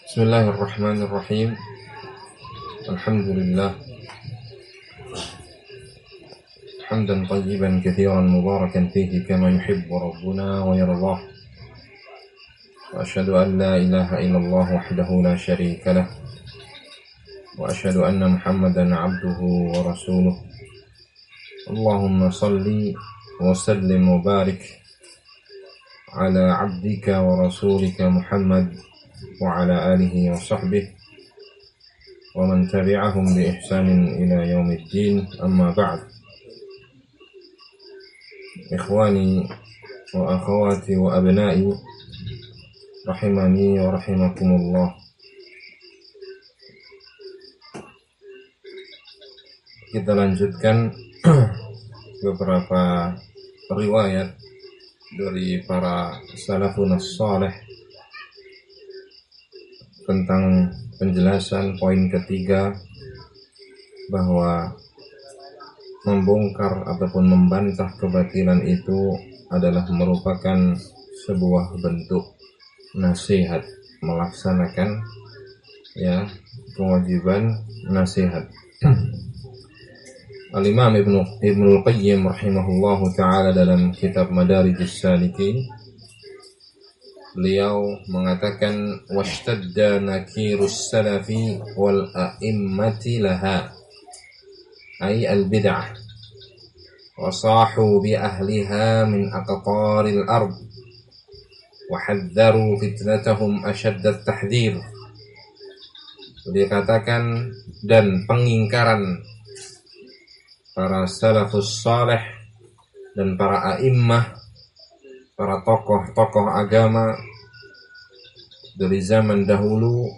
Bismillahirrahmanirrahim. Alhamdulillah. Hamdan tayyiban katsiran mubarakan fihi kama yuhibbu rabbuna wa yardah. Wa asyhadu an la ilaha illallah wahdahu la syarika lah. Wa asyhadu anna Muhammadan 'abduhu wa rasuluh. Allahumma salli wa sallim wa barik ala 'abdika wa rasulika Muhammad wa ala alihi wa sahbihi wa man tabi'ahum bi ihsanin ila yaumiddin, amma ba'd. Ikhwani wa akhawati wa abna'i rahimani wa rahimakumullah. Kita lanjutkan beberapa riwayat dari para salafun salih tentang penjelasan poin ketiga, bahwa membongkar ataupun membantah kebatilan itu adalah merupakan sebuah bentuk nasihat, melaksanakan kewajiban nasihat. Al-Imam Ibnul Qayyim rahimahullahu ta'ala dalam kitab Madarijus Salikin, beliau mengatakan washtadda nakirus salafi wal a'immati laha, ay al-bid'ah, wa sahu bi ahliha min aqtaril ard wa hadzaru fitnatahum ashadda at-tahdhir. Dia katakan, dan pengingkaran para salafus salih dan para a'immah, para tokoh-tokoh agama dari zaman dahulu,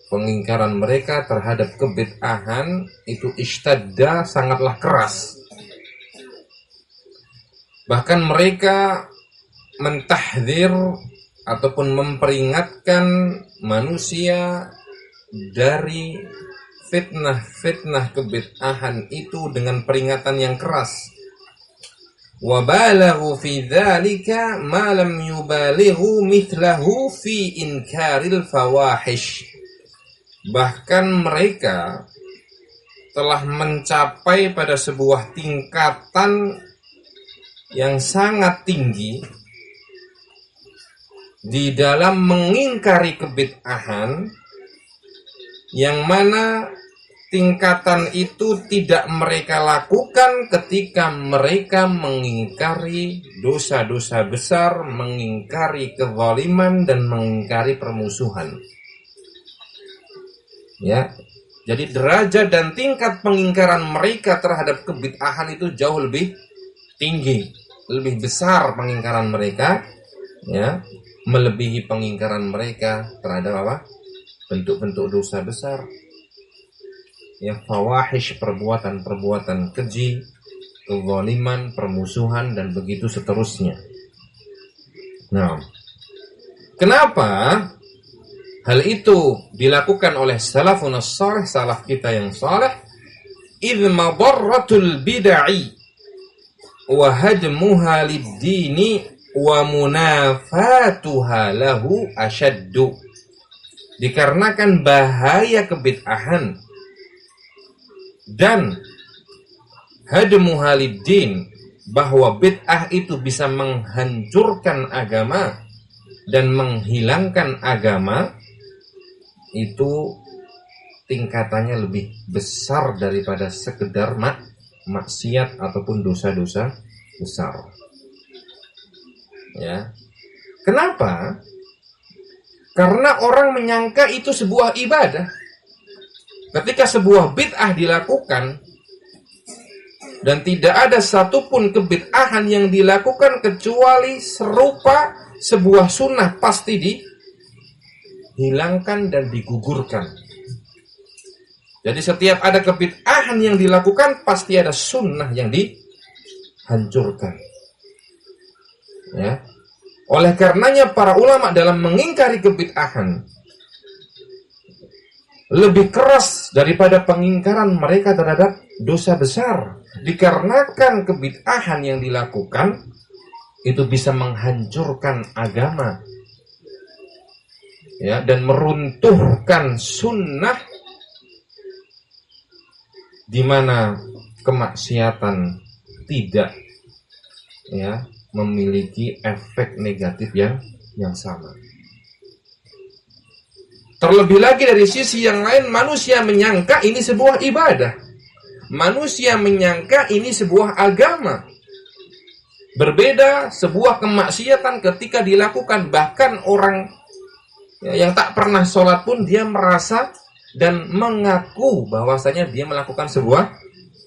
pengingkaran mereka terhadap kebid'ahan itu ishtadda, sangatlah keras. Bahkan mereka mentahdzir ataupun memperingatkan manusia dari fitnah-fitnah kebid'ahan itu dengan peringatan yang keras. Wa balaghu fi dzalika ma lam yubalighu mithlahu fi inkaril fawahish. Bahkan mereka telah mencapai pada sebuah tingkatan yang sangat tinggi di dalam mengingkari kebid'ahan, yang mana tingkatan itu tidak mereka lakukan ketika mereka mengingkari dosa-dosa besar, mengingkari kezaliman, dan mengingkari permusuhan. Ya, jadi derajat dan tingkat pengingkaran mereka terhadap kebid'ahan itu jauh lebih tinggi, lebih besar pengingkaran mereka, ya, melebihi pengingkaran mereka terhadap apa? Bentuk-bentuk dosa besar. Ya, fawahish, perbuatan-perbuatan keji, kezaliman, permusuhan, dan begitu seterusnya. Nah, kenapa hal itu dilakukan oleh salafun salih, salaf kita yang salih? Idh madarratul bid'i wa hadmuha lid-dini wa munafatuha lahu ashaddu. Dikarenakan bahaya kebid'ahan dan hadmu haliddin, bahwa bid'ah itu bisa menghancurkan agama dan menghilangkan agama, itu tingkatannya lebih besar daripada sekedar maksiat ataupun dosa-dosa besar. Ya. Kenapa? Karena orang menyangka itu sebuah ibadah. Ketika sebuah bid'ah dilakukan dan tidak ada satupun kebid'ahan yang dilakukan kecuali serupa sebuah sunnah, pasti dihilangkan dan digugurkan. Jadi setiap ada kebid'ahan yang dilakukan, pasti ada sunnah yang dihancurkan. Ya. Oleh karenanya para ulama dalam mengingkari kebid'ahan lebih keras daripada pengingkaran mereka terhadap dosa besar. Dikarenakan kebid'ahan yang dilakukan itu bisa menghancurkan agama. ya, dan meruntuhkan sunnah di mana kemaksiatan tidak, ya, memiliki efek negatif yang sama. Terlebih lagi dari sisi yang lain, manusia menyangka ini sebuah ibadah. Manusia menyangka ini sebuah agama. Berbeda sebuah kemaksiatan ketika dilakukan, bahkan orang yang tak pernah sholat pun dia merasa dan mengaku bahwasanya dia melakukan sebuah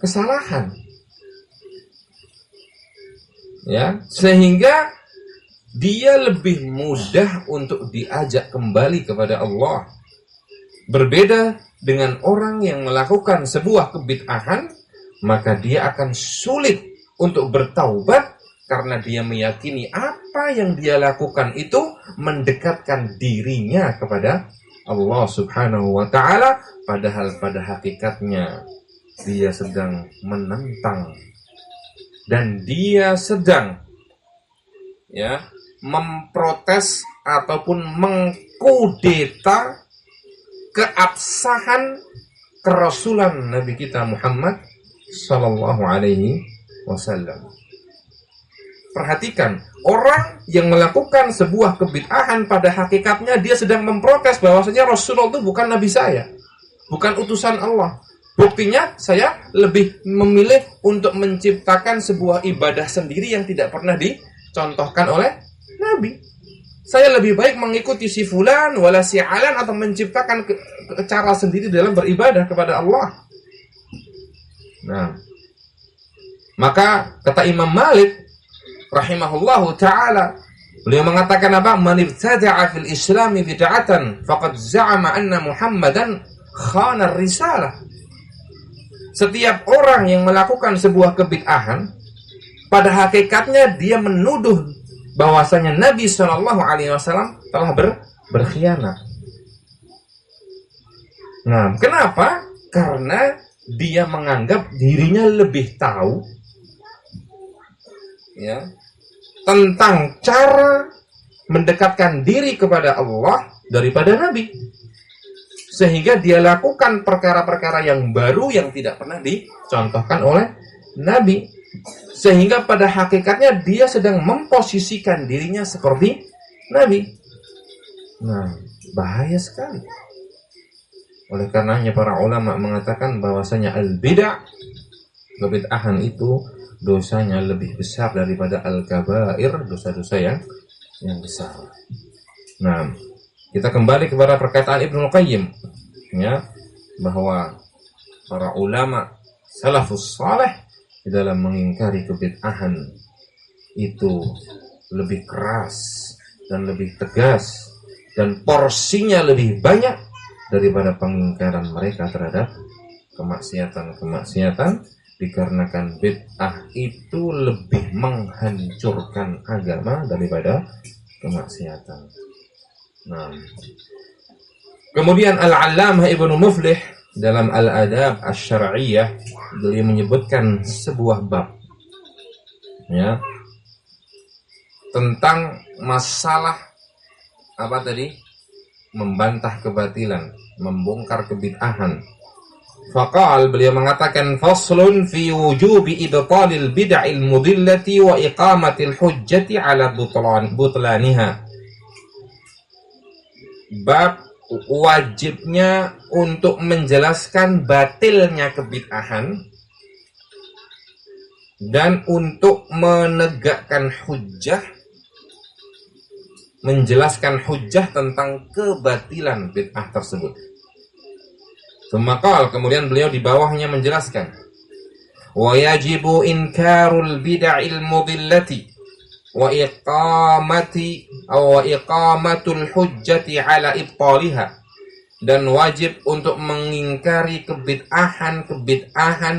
kesalahan. Ya, sehingga dia lebih mudah untuk diajak kembali kepada Allah. Berbeda dengan orang yang melakukan sebuah kebid'ahan, maka dia akan sulit untuk bertaubat karena dia meyakini apa yang dia lakukan itu mendekatkan dirinya kepada Allah Subhanahu wa ta'ala, padahal pada hakikatnya dia sedang menentang dan dia sedang, ya, memprotes ataupun mengkudeta keabsahan kerasulan Nabi kita Muhammad sallallahu alaihi wasallam. Perhatikan, orang yang melakukan sebuah kebid'ahan pada hakikatnya dia sedang memprotes bahwasanya Rasulullah itu bukan nabi saya, bukan utusan Allah. Buktinya saya lebih memilih untuk menciptakan sebuah ibadah sendiri yang tidak pernah dicontohkan oleh Nabi. Saya lebih baik mengikuti si fulan wala si alan atau menciptakan cara sendiri dalam beribadah kepada Allah. Nah, maka kata Imam Malik rahimahullahu ta'ala, beliau mengatakan apa? Man ibtada'a fil islami bid'atan faqad za'ama anna Muhammadan khana risalah. Setiap orang yang melakukan sebuah kebid'ahan, pada hakikatnya dia menuduh bahwasanya Nabi SAW telah berkhianat. Nah, kenapa? Karena dia menganggap dirinya lebih tahu, ya, tentang cara mendekatkan diri kepada Allah daripada Nabi. Sehingga dia lakukan perkara-perkara yang baru yang tidak pernah dicontohkan oleh Nabi. Sehingga pada hakikatnya dia sedang memposisikan dirinya seperti Nabi. Nah, bahaya sekali. Oleh karenanya para ulama mengatakan bahwasanya al-bid'ah, kebid'ahan itu dosanya lebih besar daripada al-kabair, dosa-dosa yang besar. Nah, kita kembali kepada perkataan Ibnu Qayyim, ya, bahwa para ulama salafus saleh di dalam mengingkari kebid'ahan itu lebih keras dan lebih tegas dan porsinya lebih banyak daripada pengingkaran mereka terhadap kemaksiatan-kemaksiatan, dikarenakan bid'ah itu lebih menghancurkan agama daripada kemaksiatan. Nah, kemudian Al-Allamah Ibnu Muflih dalam Al-Adab Asy-Syar'iyyah beliau menyebutkan sebuah bab, ya, tentang masalah apa tadi? Membantah kebatilan, membongkar kebid'ahan. Faqal, beliau mengatakan, faslun fi wujubi ibtalil bid'il mudillati wa iqamatil hujjati ala butlaniha. Bab wajibnya untuk menjelaskan batilnya kebid'ahan dan untuk menegakkan hujjah, menjelaskan hujjah tentang kebatilan bid'ah tersebut. Semakal, kemudian beliau di bawahnya menjelaskan, wa yajibu inkarul bid'il mudillati wa iqamatul hujjati ala ibtaliha, dan wajib untuk mengingkari kebid'ahan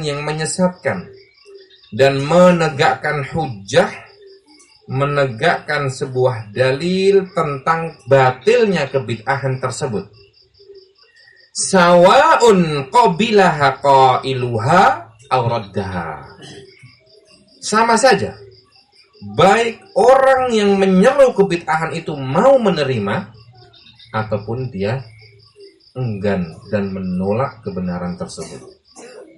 yang menyesatkan dan menegakkan hujjah, menegakkan sebuah dalil tentang batilnya kebid'ahan tersebut. Sawa'un qabilaha qailuha aw raddaha. Sama saja, baik orang yang menyeru kebid'ahan itu mau menerima ataupun dia enggan dan menolak kebenaran tersebut.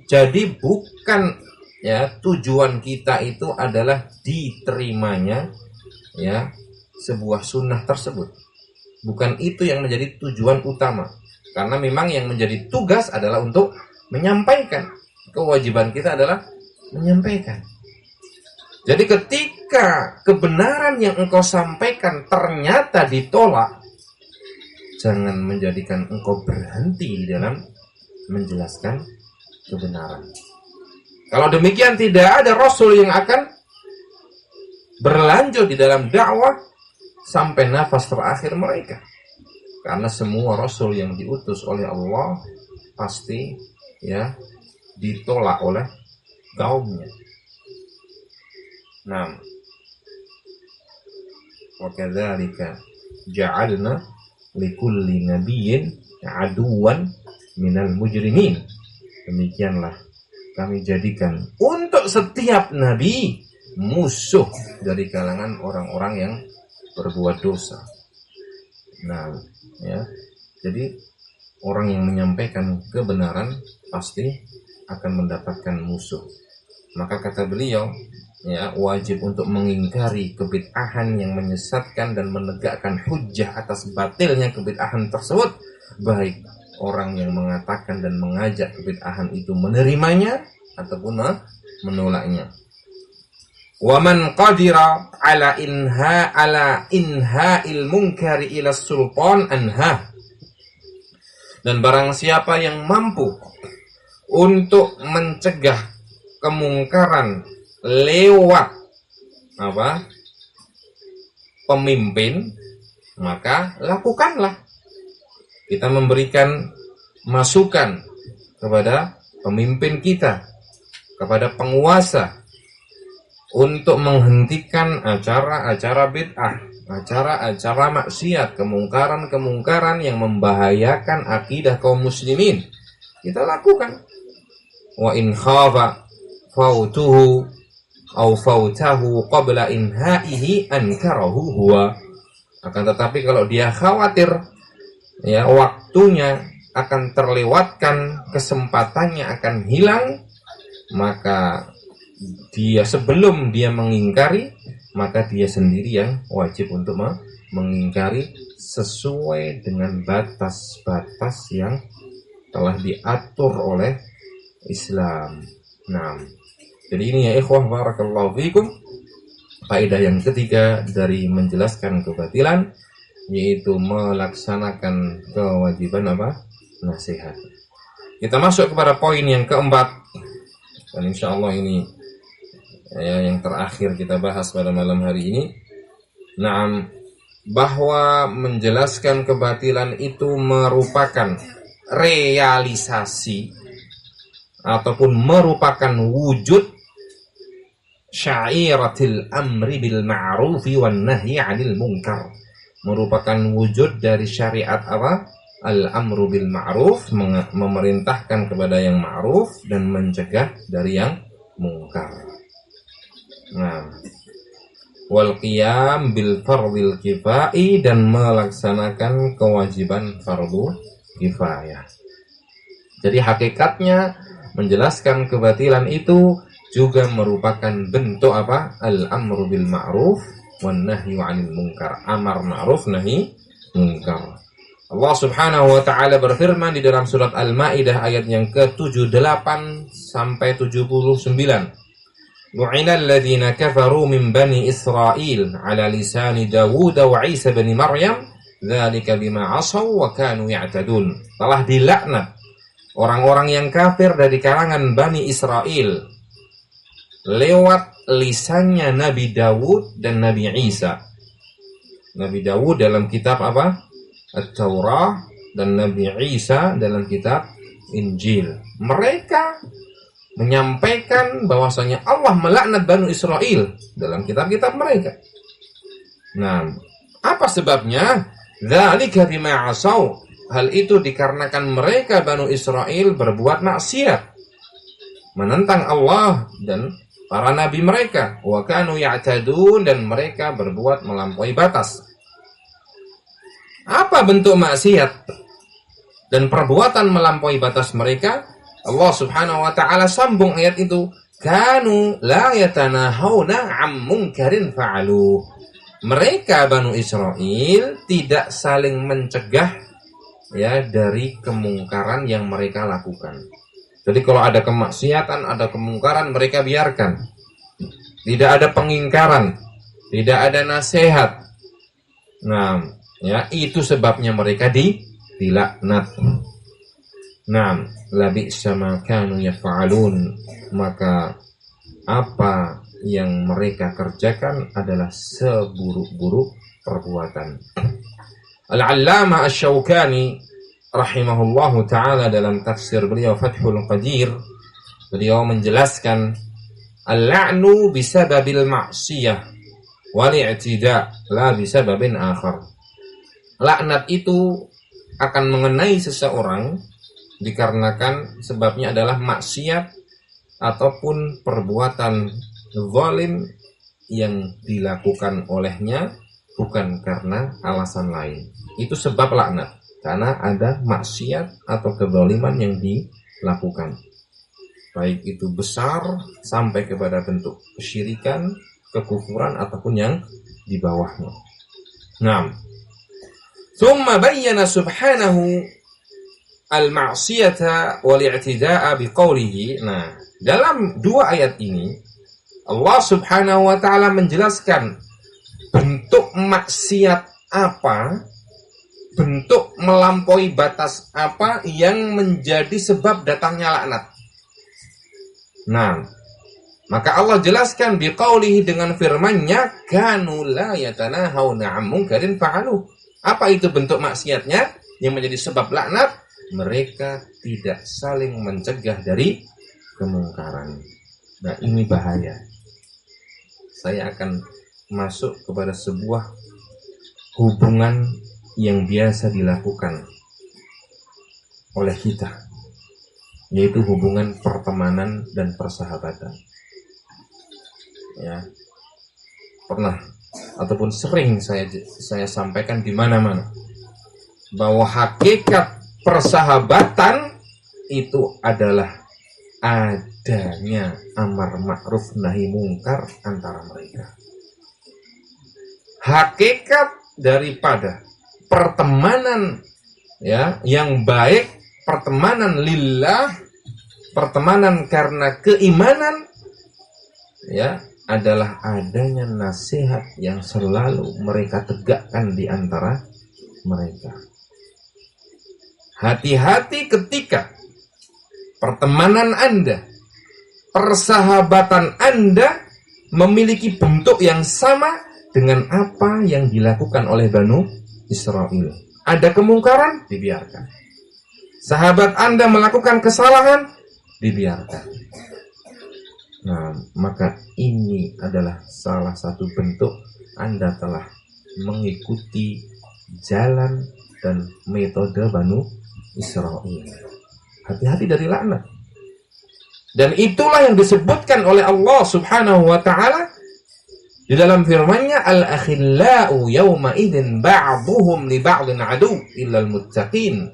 Jadi bukan ya tujuan kita itu adalah diterimanya ya sebuah sunnah tersebut. Bukan itu yang menjadi tujuan utama. Karena memang yang menjadi tugas adalah untuk menyampaikan. Kewajiban kita adalah menyampaikan. Jadi ketika kebenaran yang engkau sampaikan ternyata ditolak, jangan menjadikan engkau berhenti di dalam menjelaskan kebenaran. Kalau demikian tidak ada Rasul yang akan berlanjut di dalam dakwah sampai nafas terakhir mereka. Karena semua Rasul yang diutus oleh Allah pasti ya ditolak oleh kaumnya. Nah, wa kadzalika ja'alna likulli nabiyyin aduwan minal mujrimin. Demikianlah kami jadikan untuk setiap nabi musuh dari kalangan orang-orang yang berbuat dosa. Nah, ya. Jadi orang yang menyampaikan kebenaran pasti akan mendapatkan musuh. Maka kata beliau, ya, wajib untuk mengingkari kebid'ahan yang menyesatkan dan menegakkan hujjah atas batilnya kebid'ahan tersebut, baik orang yang mengatakan dan mengajak kebid'ahan itu menerimanya ataupun menolaknya. Wa man qadira ala inha'il munkari ila sultan anha. Dan barang siapa yang mampu untuk mencegah kemungkaran lewat pemimpin, maka lakukanlah. Kita memberikan masukan kepada pemimpin kita, kepada penguasa, untuk menghentikan acara-acara bid'ah, acara-acara maksiat, kemungkaran-kemungkaran yang membahayakan akidah kaum muslimin. Kita lakukan. Wa in khafa fautuhu au fautahu qabla inhaihi ankarahu huwa. Akan tetapi kalau dia khawatir ya waktunya akan terlewatkan, kesempatannya akan hilang, maka dia sebelum dia mengingkari, maka dia sendiri yang wajib untuk mengingkari sesuai dengan batas-batas yang telah diatur oleh Islam. Nah, jadi ini ya ikhwah barakallahu fikum, faedah yang ketiga dari menjelaskan kebatilan, yaitu melaksanakan kewajiban nasihat. Kita masuk kepada poin yang keempat, dan insya Allah ini ya, yang terakhir kita bahas pada malam hari ini. Nah, bahwa menjelaskan kebatilan itu merupakan realisasi ataupun merupakan wujud syairatil amri bil ma'rufi wan nahyi 'anil munkar. Merupakan wujud dari syariat al-amru bil ma'ruf, memerintahkan kepada yang ma'ruf dan mencegah dari yang mungkar. Nah, wal qiyam bil fardil kifai, dan melaksanakan kewajiban fardu kifayah. Jadi hakikatnya menjelaskan kebatilan itu juga merupakan bentuk al-amru bil ma'ruf wan nahyu 'anil munkar. Amar ma'ruf nahi munkar. Allah Subhanahu wa taala berfirman di dalam surat Al-Maidah ayat yang ke-78 sampai 79. Lu'inal ladzina kafaru min bani Israil 'ala lisani Dawud wa Isa bin Maryam, dzalika bima 'asaw wa kanu ya'tadun. Telah dilaknat orang-orang yang kafir dari kalangan Bani Israel lewat lisannya Nabi Dawud dan Nabi Isa. Nabi Dawud dalam kitab At-Taurah, dan Nabi Isa dalam kitab Injil. Mereka menyampaikan bahwasanya Allah melaknat Bani Israel dalam kitab-kitab mereka. Nah, apa sebabnya? Dzalika bima 'asaw. Hal itu dikarenakan mereka Bani Israel berbuat maksiat, menentang Allah dan para nabi mereka. Wa kanu ya'tadun, dan mereka berbuat melampaui batas. Apa bentuk maksiat dan perbuatan melampaui batas mereka? Allah Subhanahu wa taala sambung ayat itu, kanu la yatanahawna 'an munkarin fa'alu. Mereka Banu Israel tidak saling mencegah ya dari kemungkaran yang mereka lakukan. Jadi kalau ada kemaksiatan, ada kemungkaran, mereka biarkan. Tidak ada pengingkaran, tidak ada nasihat. Nah, ya itu sebabnya mereka dilaknat. Nah, labi'sa ma kanu yaf'alun, maka apa yang mereka kerjakan adalah seburuk-buruk perbuatan. Al-Allamah Asy-Syaukani rahimahullahu ta'ala dalam tafsir beliau Fathul Qadir, beliau menjelaskan al-la'nu bisababil ma'siyah wal-i'tida' la bisababin akhar. Laknat itu akan mengenai seseorang dikarenakan sebabnya adalah maksiat ataupun perbuatan zalim yang dilakukan olehnya, bukan karena alasan lain. Itu sebab laknat, karena ada maksiat atau kezaliman yang dilakukan, baik itu besar sampai kepada bentuk kesyirikan, kekufuran, ataupun yang di bawahnya. Nah, thumma bayyana subhanahu al-ma'siyata wal-i'tida'a biqaulihi. Nah, dalam dua ayat ini Allah Subhanahu wa taala menjelaskan bentuk maksiat apa, bentuk melampaui batas apa yang menjadi sebab datangnya laknat. Nah, maka Allah jelaskan biqaulihi dengan firman-Nya, kanu la yatanahawna 'an munkarin fa'alu. Apa itu bentuk maksiatnya yang menjadi sebab laknat? Mereka tidak saling mencegah dari kemungkaran. Nah, ini bahaya. Saya akan masuk kepada sebuah hubungan yang biasa dilakukan oleh kita, yaitu hubungan pertemanan dan persahabatan. Ya, pernah ataupun sering saya sampaikan di mana-mana bahwa hakikat persahabatan itu adalah adanya amar ma'ruf nahi mungkar antara mereka. Hakikat daripada pertemanan ya yang baik, pertemanan lillah, pertemanan karena keimanan ya, adalah adanya nasihat yang selalu mereka tegakkan di antara mereka. Hati-hati ketika pertemanan Anda, persahabatan Anda memiliki bentuk yang sama dengan apa yang dilakukan oleh Banu Israel. Ada kemungkaran, dibiarkan. Sahabat Anda melakukan kesalahan, dibiarkan. Nah, maka ini adalah salah satu bentuk Anda telah mengikuti jalan dan metode Banu Israel. Hati-hati dari laknat. Dan itulah yang disebutkan oleh Allah Subhanahu wa taala di dalam firman-Nya, al-akhillau yawma idzin ba'dhuhum li ba'dhin adu illal muttaqin.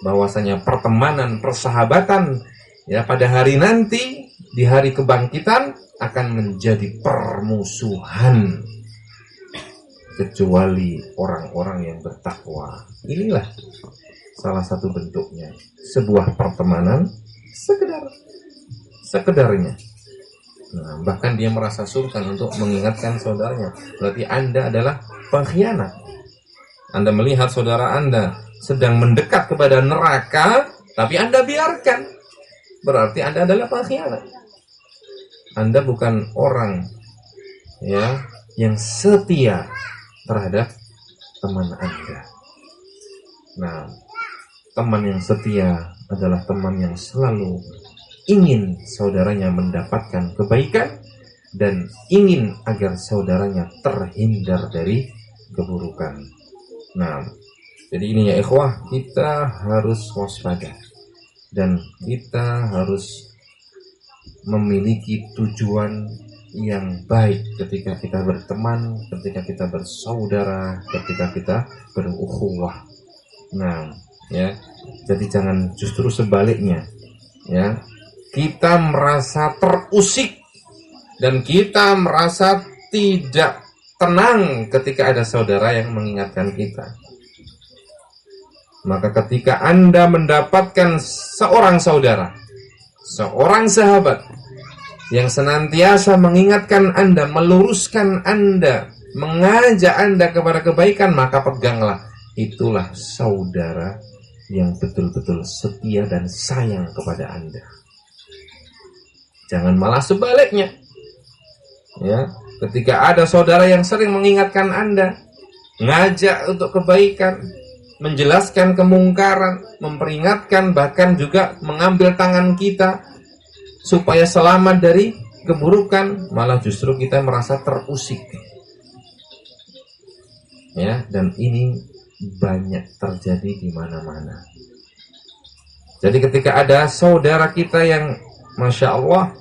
Bahwasanya pertemanan, persahabatan ya pada hari nanti, di hari kebangkitan akan menjadi permusuhan kecuali orang-orang yang bertakwa. Inilah salah satu bentuknya. Sebuah pertemanan sekedarnya. Nah, bahkan dia merasa sungkan untuk mengingatkan saudaranya. Berarti Anda adalah pengkhianat. Anda melihat saudara Anda sedang mendekat kepada neraka, tapi Anda biarkan. Berarti Anda adalah pengkhianat. Anda bukan orang ya yang setia terhadap teman Anda. Nah, teman yang setia adalah teman yang selalu ingin saudaranya mendapatkan kebaikan dan ingin agar saudaranya terhindar dari keburukan. Nah, jadi ini ya ikhwah, kita harus waspada dan kita harus memiliki tujuan yang baik ketika kita berteman, ketika kita bersaudara, ketika kita berukhuwah. Nah, ya. Jadi jangan justru sebaliknya. Ya. Kita merasa terusik dan kita merasa tidak tenang ketika ada saudara yang mengingatkan kita. Maka ketika Anda mendapatkan seorang saudara, seorang sahabat yang senantiasa mengingatkan Anda, meluruskan Anda, mengajak Anda kepada kebaikan, maka peganglah. Itulah saudara yang betul-betul setia dan sayang kepada Anda. Jangan malah sebaliknya. Ya, ketika ada saudara yang sering mengingatkan Anda, ngajak untuk kebaikan, menjelaskan kemungkaran, memperingatkan, bahkan juga mengambil tangan kita supaya selamat dari keburukan, malah justru kita merasa terusik. Ya, dan ini banyak terjadi di mana-mana. Jadi ketika ada saudara kita yang Masya Allah,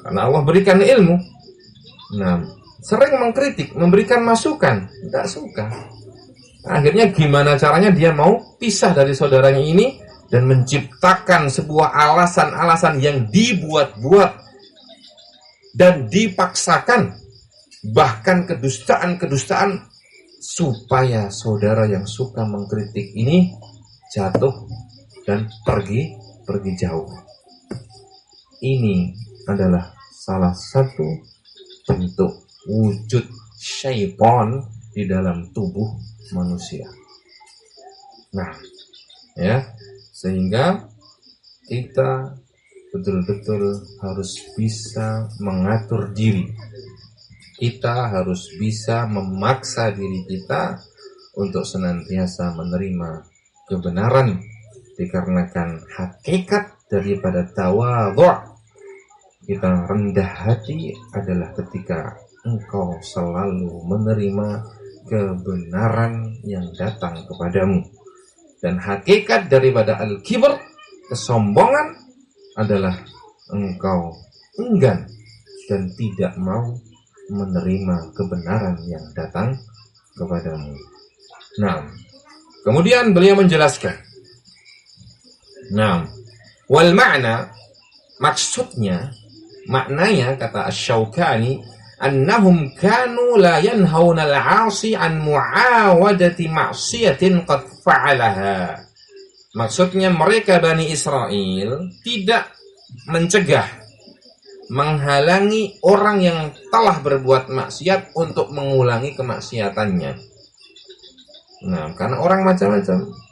karena Allah berikan ilmu, nah, sering mengkritik, memberikan masukan, tidak suka. Akhirnya gimana caranya dia mau pisah dari saudaranya ini dan menciptakan sebuah alasan-alasan yang dibuat-buat dan dipaksakan, bahkan kedustaan-kedustaan, supaya saudara yang suka mengkritik ini jatuh dan pergi jauh. Ini adalah salah satu bentuk wujud syaitan di dalam tubuh manusia. Nah, ya, sehingga kita betul-betul harus bisa mengatur diri. Kita harus bisa memaksa diri kita untuk senantiasa menerima kebenaran, dikarenakan hakikat daripada tawadhu', kita rendah hati, adalah ketika engkau selalu menerima kebenaran yang datang kepadamu. Dan hakikat daripada al-kibr, kesombongan, adalah engkau enggan dan tidak mau menerima kebenaran yang datang kepadamu. Nah, kemudian beliau menjelaskan. Nah, wal ma'na, maksudnya, maknanya, kata Asy-Syaukani, annahum kanu la yanhauna al-'asi an mu'awadati ma'siyatin qad fa'alaha. Maksudnya mereka Bani Israel tidak mencegah, menghalangi orang yang telah berbuat maksiat untuk mengulangi kemaksiatannya. Nah, karena orang macam-macam.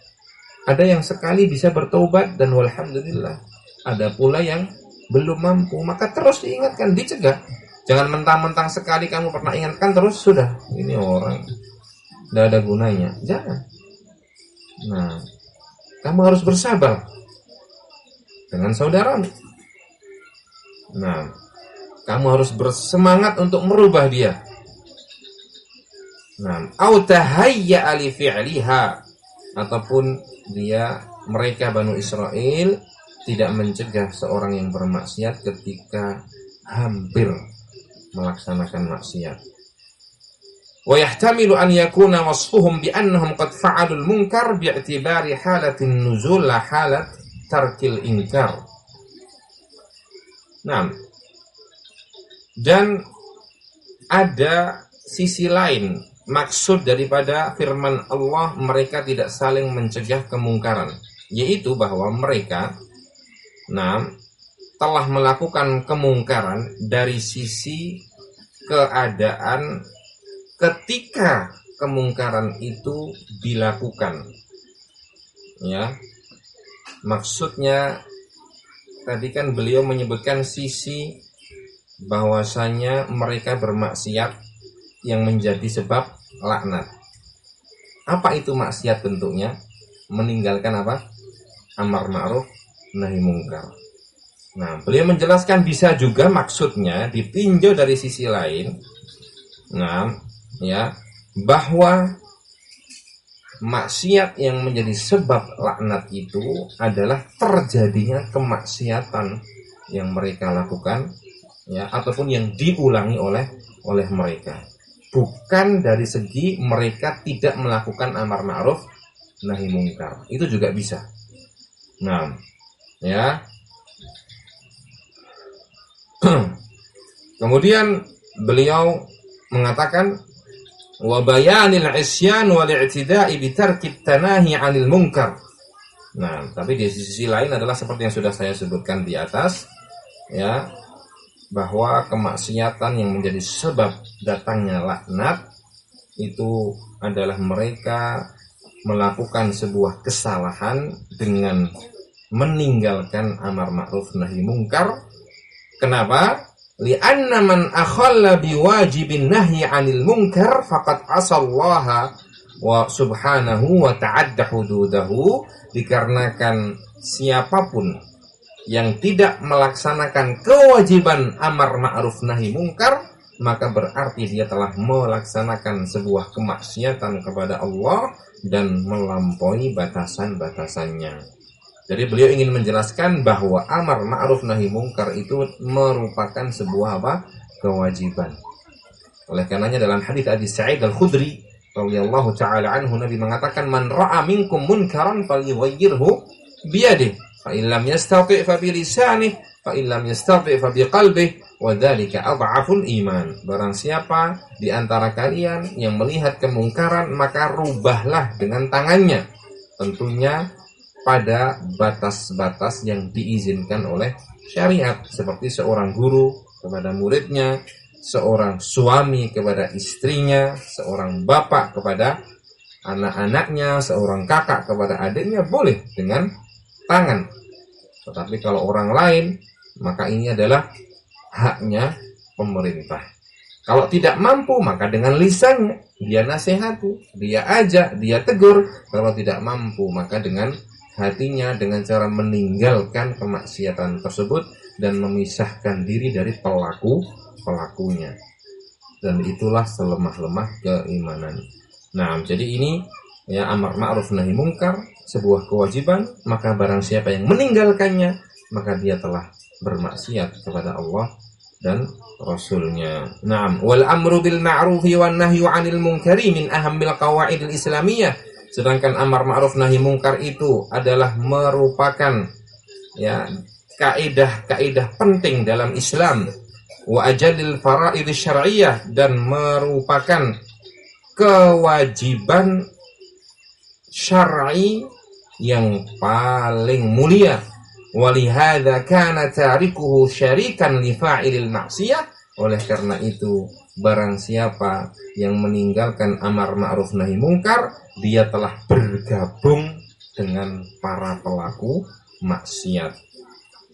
Ada yang sekali bisa bertobat dan walhamdulillah. Ada pula yang belum mampu, maka terus diingatkan, dicegah. Jangan mentang-mentang sekali kamu pernah ingatkan terus sudah, ini orang tidak ada gunanya. Jangan. Nah, kamu harus bersabar dengan saudaramu. Nah, kamu harus bersemangat untuk merubah dia. Nah, au tahayya li fi'liha, ataupun mereka Banu Israel tidak mencegah seorang yang bermaksiat ketika hampir melaksanakan maksiat. Wa yahtamilu an yakuna wasfuhum bi annahum qad fa'alul munkar bi'tibari halatin nuzul la halat tarkil inkar. Nah, dan ada sisi lain, maksud daripada firman Allah, mereka tidak saling mencegah kemungkaran, yaitu bahwa mereka telah melakukan kemungkaran dari sisi keadaan ketika kemungkaran itu dilakukan. Ya, maksudnya tadi kan beliau menyebutkan sisi bahwasanya mereka bermaksiat yang menjadi sebab laknat. Apa itu maksiat bentuknya? Meninggalkan apa? Amar ma'ruf nahi mungkar. Nah, beliau menjelaskan bisa juga maksudnya ditinjau dari sisi lain. Nah, ya, bahwa maksiat yang menjadi sebab laknat itu adalah terjadinya kemaksiatan yang mereka lakukan ya, ataupun yang diulangi oleh mereka. Bukan dari segi mereka tidak melakukan amar ma'ruf nahi mungkar. Itu juga bisa. Nah, ya. Kemudian beliau mengatakan wa bayanil isyan wal i'tida'i bi tarki tanahi 'anil munkar. Nah, tapi di sisi lain adalah seperti yang sudah saya sebutkan di atas, ya, bahwa kemaksiatan yang menjadi sebab datangnya laknat itu adalah mereka melakukan sebuah kesalahan dengan meninggalkan amar ma'ruf nahi mungkar. Kenapa? Li'anna man akhalla biwajibin nahyi 'anil munkar faqad 'asallaha wa subhanahu wa ta'adda hududahu. Dikarenakan siapapun yang tidak melaksanakan kewajiban amar ma'ruf nahi mungkar, maka berarti dia telah melaksanakan sebuah kemaksiatan kepada Allah dan melampaui batasan-batasannya. Jadi beliau ingin menjelaskan bahwa amar ma'ruf nahi mungkar itu merupakan sebuah kewajiban. Oleh karenanya dalam hadits Abi Sa'id Al-Khudri radhiyallahu taala anhu, Nabi mengatakan man ra'a minkum munkaran falyughayyirhu biyadihi fa in lam yastati' fa bi lisanihi fa in lam yastati' fa bi qalbihi wa dzalika adhaful iman. Barang siapa di antara kalian yang melihat kemungkaran, maka rubahlah dengan tangannya. Tentunya pada batas-batas yang diizinkan oleh syariat, seperti seorang guru kepada muridnya, seorang suami kepada istrinya, seorang bapak kepada anak-anaknya, seorang kakak kepada adiknya, boleh dengan tangan. Tetapi kalau orang lain, maka ini adalah haknya pemerintah. Kalau tidak mampu, maka dengan lisannya dia nasihati, dia ajak, dia tegur. Kalau tidak mampu, maka dengan hatinya, dengan cara meninggalkan kemaksiatan tersebut dan memisahkan diri dari pelakunya. Dan itulah selemah-lemah keimanan. Nah, jadi ini ya, amar ma'ruf nahi mungkar sebuah kewajiban, maka barang siapa yang meninggalkannya, maka dia telah bermaksiat kepada Allah dan Rasulnya. Naam, wal amru bil ma'rufi wan nahyu 'anil munkari min ahammil qawaidil islamiyah. Sedangkan amar ma'ruf nahi mungkar itu adalah merupakan ya kaidah-kaidah penting dalam Islam, wa ajalil faraid syar'iyyah, dan merupakan kewajiban syar'i yang paling mulia. Walihada kana tarikuhu syarikan li fa'ilil maksiyah. Oleh karena itu, barang siapa yang meninggalkan amar ma'ruf nahi mungkar, dia telah bergabung dengan para pelaku maksiat.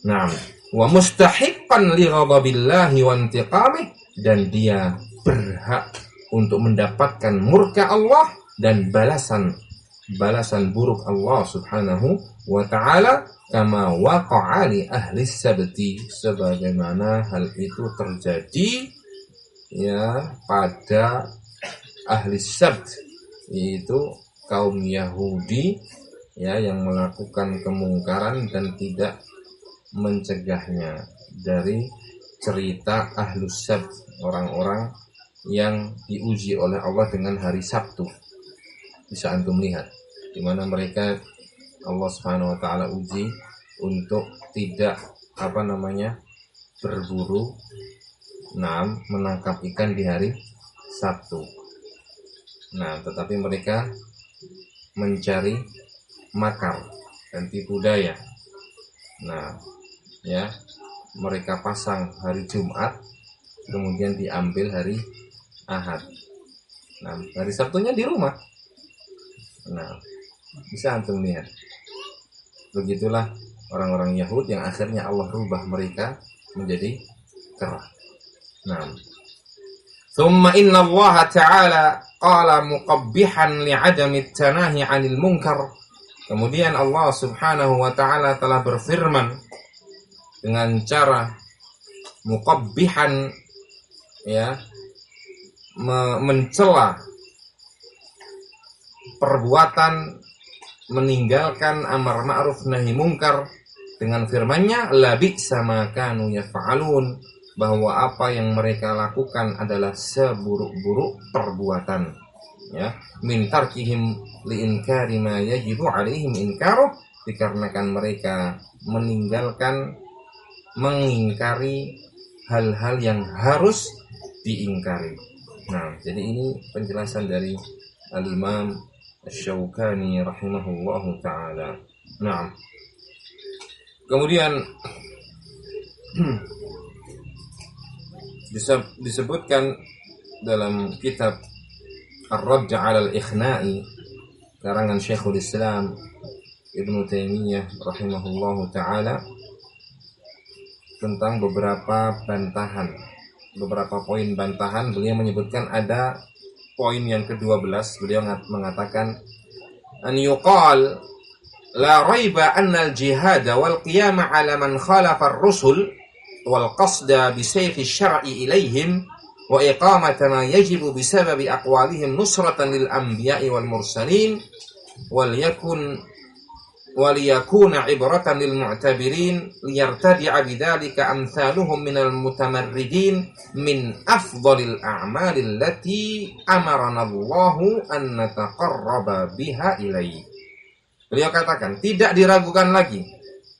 Nah, wa mustahiqqan li ghadabillahi wa intiqamih, dan dia berhak untuk mendapatkan murka Allah dan balasan buruk Allah Subhanahu wa ta'ala, kama waqa'a li ahli sabti, sebagaimana hal itu terjadi ya pada ahli sabt, yaitu kaum Yahudi ya yang melakukan kemungkaran dan tidak mencegahnya. Dari cerita ahlus sabt, orang-orang yang diuji oleh Allah dengan hari Sabtu, bisa antum lihat di mana mereka Allah Subhanahu wa taala uji untuk tidak berburu menangkap ikan di hari Sabtu. Nah, tetapi mereka mencari makar dan tipu daya. Nah, ya, mereka pasang hari Jumat, kemudian diambil hari Ahad. Nah, hari Sabtunya di rumah. Nah, bisa antum lihat. Begitulah orang-orang Yahudi yang akhirnya Allah rubah mereka menjadi kera. Nah, thumma inna Allah ta'ala qala muqabbihan li'adami at-tanahi 'anil munkar. Kemudian Allah Subhanahu wa ta'ala telah berfirman dengan cara muqabbihan, ya, mencela perbuatan meninggalkan amar ma'ruf nahi mungkar dengan firman-Nya la bi'sa ma kanu yaf'alun, bahwa apa yang mereka lakukan adalah seburuk-buruk perbuatan, ya, min tarkihim li inkari ma yajibu alaihim inkaruh, dikarenakan mereka mengingkari hal-hal yang harus diingkari. Nah, jadi ini penjelasan dari Al-Imam Asy-Syaukani rahimahullahu taala. Nah, kemudian disebutkan dalam kitab Ar-Radd 'ala al-Ikhna'i karangan Syekhul Islam Ibnu Taimiyah rahimahullahu taala tentang beberapa poin bantahan. Beliau menyebutkan ada poin yang ke-12. Beliau mengatakan an yuqal la raiba anna al-jihad wal qiyam 'ala man khalafa ar-rusul wal qasda bi sayfi syar'i ilaihim wa iqamata ma yajibu bi sababi aqwalihim nusratan lil anbiya'i wal mursalin waliyakuna ibratan lil mu'tabirin liyartadi'a bidzalika amsaluhum minal mutamarridin min afdhalil a'mali allati amarana Allahu an nataqarraba biha ilaihi. Beliau katakan, tidak diragukan lagi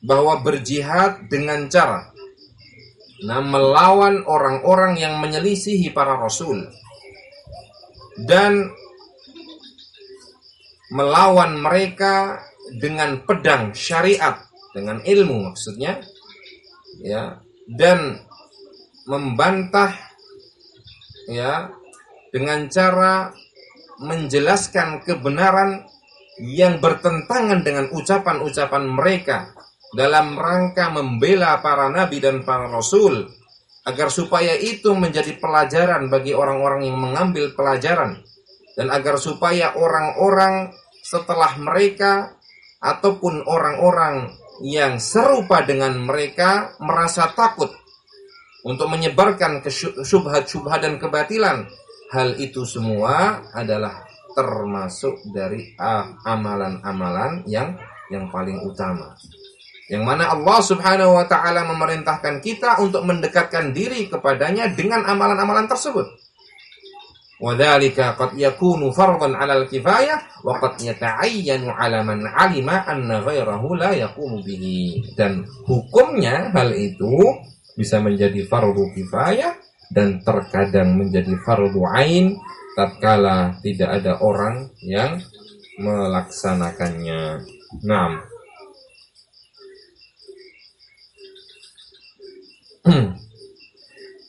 bahwa berjihad dengan cara melawan orang-orang yang menyelisihi para rasul dan melawan mereka dengan pedang syariat, dengan ilmu maksudnya, ya, dan membantah, ya, dengan cara menjelaskan kebenaran yang bertentangan dengan ucapan-ucapan mereka dalam rangka membela para nabi dan para rasul, agar supaya itu menjadi pelajaran bagi orang-orang yang mengambil pelajaran, dan agar supaya orang-orang setelah mereka ataupun orang-orang yang serupa dengan mereka merasa takut untuk menyebarkan syubhat-syubhat dan kebatilan. Hal itu semua adalah termasuk dari amalan-amalan yang paling utama, yang mana Allah Subhanahu wa ta'ala memerintahkan kita untuk mendekatkan diri kepadanya dengan amalan-amalan tersebut. Wadzalika qad yakunu fardhan 'alal kifayah wa qad yata'ayyanu 'ala man 'alima anna ghairahu la yaqumu bihi. Dan hukumnya hal itu bisa menjadi fardhu kifayah dan terkadang menjadi fardhu 'ain tatkala tidak ada orang yang melaksanakannya. Naam.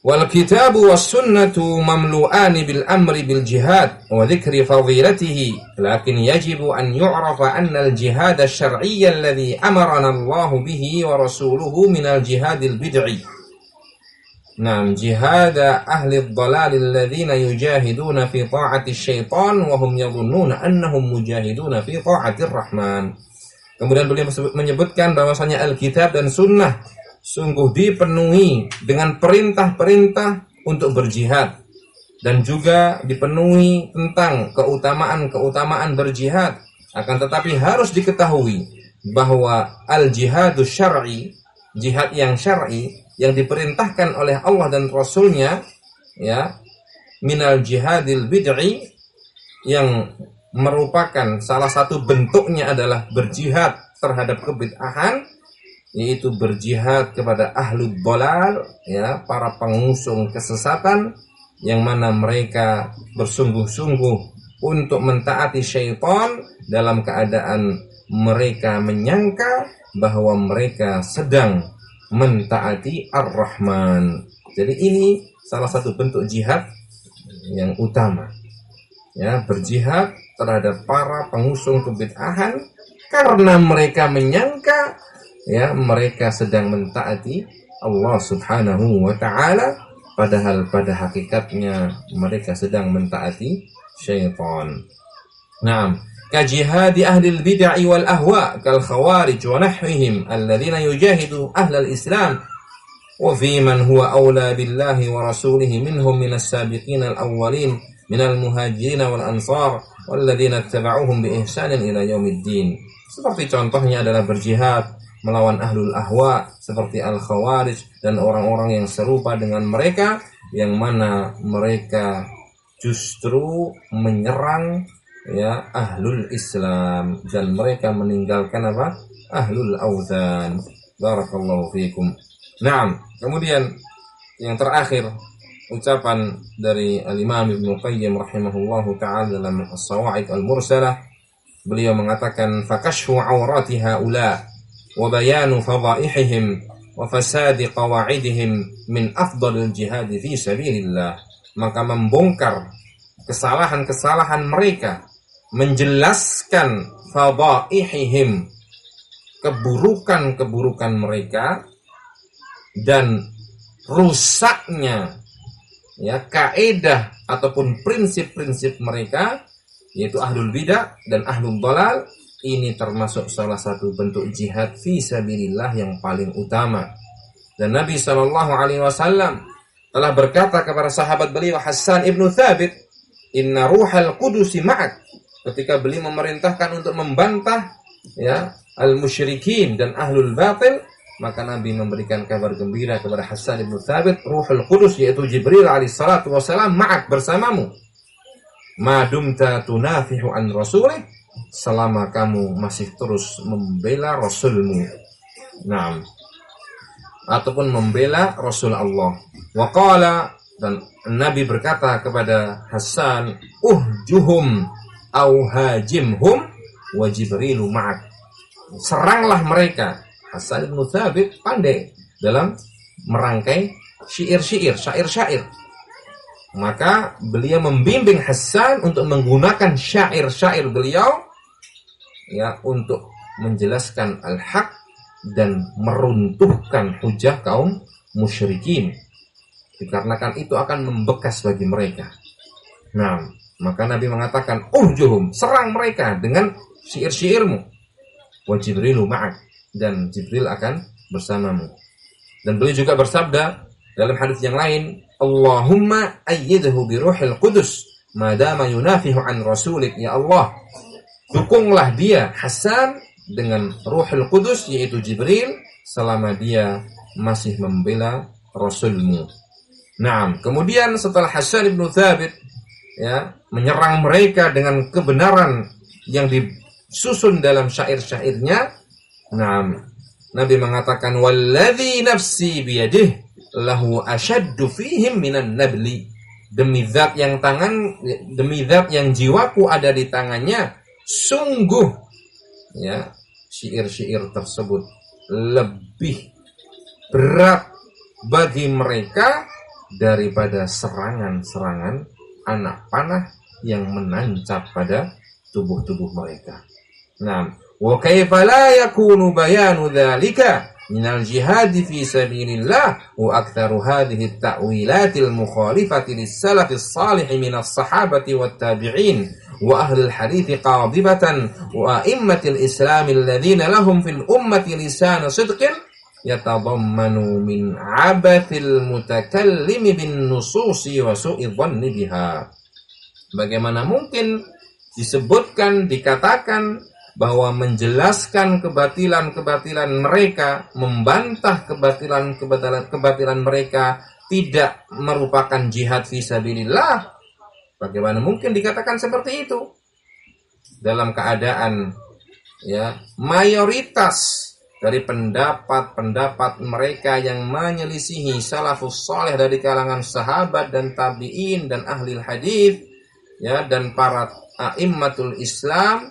Wal kitabu was sunnatu mamlu'ani bil amri bil jihad wa dzikri fadilatihi, lakin yajibu an yu'rafa anna al jihad asy-syar'iyya alladhi amarana Allah bihi wa rasuluhu min al jihadil bid'i. Naam, jihad ahli ad-dhalal alladhina yujahiduna fi ta'ati syaitan wa hum yadhunnuna annahum mujahiduna fi ta'atir rahman. Kemudian beliau menyebutkan bahwasanya Alkitab dan Sunnah sungguh dipenuhi dengan perintah-perintah untuk berjihad, dan juga dipenuhi tentang keutamaan-keutamaan berjihad. Akan tetapi harus diketahui bahwa al-jihadus syar'i, jihad yang syar'i yang diperintahkan oleh Allah dan Rasulnya, ya, minal jihadil bid'i, yang merupakan salah satu bentuknya adalah berjihad terhadap kebid'ahan, yaitu berjihad kepada ahlud dhalal, ya, para pengusung kesesatan, yang mana mereka bersungguh-sungguh untuk mentaati syaitan dalam keadaan mereka menyangka bahwa mereka sedang mentaati Ar-Rahman. Jadi ini salah satu bentuk jihad yang utama, ya, berjihad terhadap para pengusung kebid'ahan karena mereka menyangka, ya, mereka sedang mentaati Allah Subhanahu wa ta'ala, padahal pada hakikatnya mereka sedang mentaati syaitan. Naam, ka jihadi ahli al-bid'ah wal ahwa kal khawarij wa nahwihim alladhina yujahidu ahli al-islam wa fi man huwa awla billahi wa rasulihi minhum min as-sabiqin al-awwalin min al-muhajirin wal ansar walladhina ittaba'uhum bi ihsanin ila yaumiddin. Seperti contohnya adalah berjihad melawan ahlul ahwa seperti al-khawarij dan orang-orang yang serupa dengan mereka, yang mana mereka justru menyerang ya ahlul Islam dan mereka meninggalkan apa? Ahlul auzan. Barakallahu fiikum. Naam, kemudian yang terakhir ucapan dari Al-Imam Ibnu Qayyim rahimahullahu taala dalam As-Sawa'iq Al-Mursalah, beliau mengatakan fakashfu awrati haula wa bayanu fadaihihim wa fasadi qawaidihim min afdalil jihad fi sabilillah. Maka membongkar kesalahan-kesalahan mereka, menjelaskan fadaihihim, keburukan-keburukan mereka, dan rusaknya ya kaidah ataupun prinsip-prinsip mereka, yaitu ahlul bidah dan ahlul dhalal. Ini termasuk salah satu bentuk jihad fi sabilillah yang paling utama. Dan Nabi SAW telah berkata kepada sahabat beliau Hassan ibnu Thabit, inna ruhal qudusi ma'ak, ketika beliau memerintahkan untuk membantah ya al-musyrikin dan ahlul batil, maka Nabi memberikan kabar gembira kepada Hassan ibnu Thabit, ruhul qudus yaitu Jibril alaihissalatu wassalam ma'ak, bersamamu, ma dumta tunafihu an rasulih, selama kamu masih terus membela rasulmu. Naam, ataupun membela Rasul Allah. Wa qala, dan Nabi berkata kepada Hassan, uhjuhum au hajimhum wa Jibrilu ma'ak, seranglah mereka. Hassan ibnu Thabit pandai dalam merangkai syair-syair. Maka beliau membimbing Hassan untuk menggunakan syair-syair beliau ya untuk menjelaskan al-haq dan meruntuhkan hujah kaum musyrikin, dikarenakan itu akan membekas bagi mereka. Nah, maka Nabi mengatakan uhjuhum, serang mereka dengan syair-syairmu, wa Jibrilu ma'ak, dan Jibril akan bersamamu. Dan beliau juga bersabda dalam hadis yang lain, Allahumma ayyidhu bi ruhil qudus madama yunafihu an rasulik. Ya Allah, dukunglah dia Hasan dengan ruhul qudus yaitu Jibril selama dia masih membela rasulmu. Nah, kemudian setelah Hasan ibnu Thabit ya menyerang mereka dengan kebenaran yang disusun dalam syair-syairnya, nah, Nabi mengatakan walladzi nafsi biyadihi lahu asyaddu fihim minan nabli, demi zat yang jiwaku ada di tangannya, sungguh ya syair-syair tersebut lebih berat bagi mereka daripada serangan-serangan anak panah yang menancap pada tubuh-tubuh mereka. Nah, wa kaifa la yakunu bayanu dzalika minal jihad fi sabilillah wa aktsaru hadhihi at-ta'wilatil mukhalifati lis-salafis salih minas sahabati wat tabi'in wa ahli al-hadits qadibatan wa a'immatil islam alladhina lahum fil ummati lisan sidqin yatadammanu min 'abathil mutakallimi bin nususi wa su'i dhanni biha. Bagaimana mungkin disebutkan, dikatakan bahwa menjelaskan kebatilan-kebatilan mereka, membantah kebatilan mereka tidak merupakan jihad fisabilillah? Bagaimana mungkin dikatakan seperti itu? Dalam keadaan ya mayoritas dari pendapat-pendapat mereka yang menyelisihi salafus saleh dari kalangan sahabat dan tabi'in dan ahli hadis ya dan para a'immatul Islam,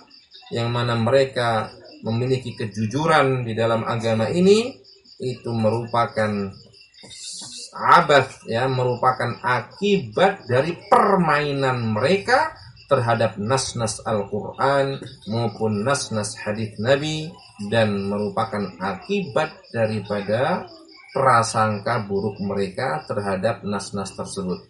yang mana mereka memiliki kejujuran di dalam agama ini, itu merupakan abath ya, merupakan akibat dari permainan mereka terhadap nas-nas Al-Quran maupun nas-nas hadis Nabi, dan merupakan akibat daripada prasangka buruk mereka terhadap nas-nas tersebut.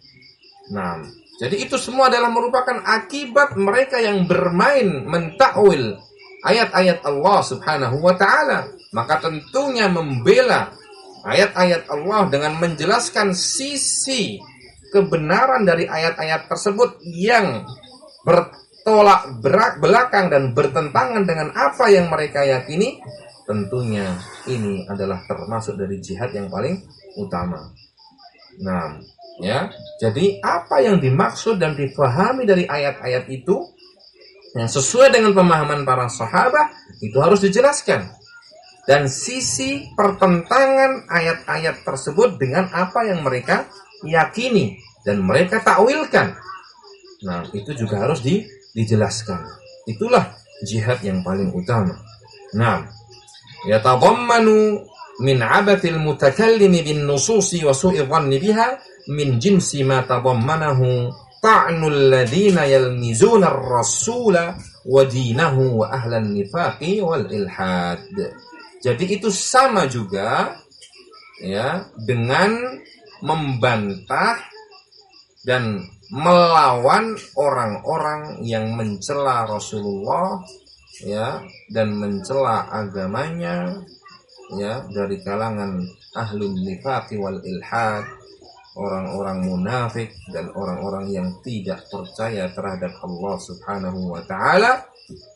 Nah, jadi itu semua adalah merupakan akibat mereka yang bermain mentakwil ayat-ayat Allah Subhanahu wa taala. Maka tentunya membela ayat-ayat Allah dengan menjelaskan sisi kebenaran dari ayat-ayat tersebut yang bertolak belakang dan bertentangan dengan apa yang mereka yakini, tentunya ini adalah termasuk dari jihad yang paling utama. Nah, ya, jadi apa yang dimaksud dan dipahami dari ayat-ayat itu yang sesuai dengan pemahaman para sahabat itu harus dijelaskan. Dan sisi pertentangan ayat-ayat tersebut dengan apa yang mereka yakini dan mereka takwilkan, nah itu juga harus dijelaskan. Itulah jihad yang paling utama. Nah, yatadammanu min 'abatil mutakallimi bin nususi wa su'i dhanni biha min jinsi ma tadammanahu ta'nul ladina yalmizuna ar-rasula wa dinahu wa ahlan nifaqi wal ilhad. Jadi itu sama juga ya dengan membantah dan melawan orang-orang yang mencela Rasulullah ya dan mencela agamanya ya dari kalangan ahlun nifaqi wal ilhad, orang-orang munafik dan orang-orang yang tidak percaya terhadap Allah Subhanahu wa taala,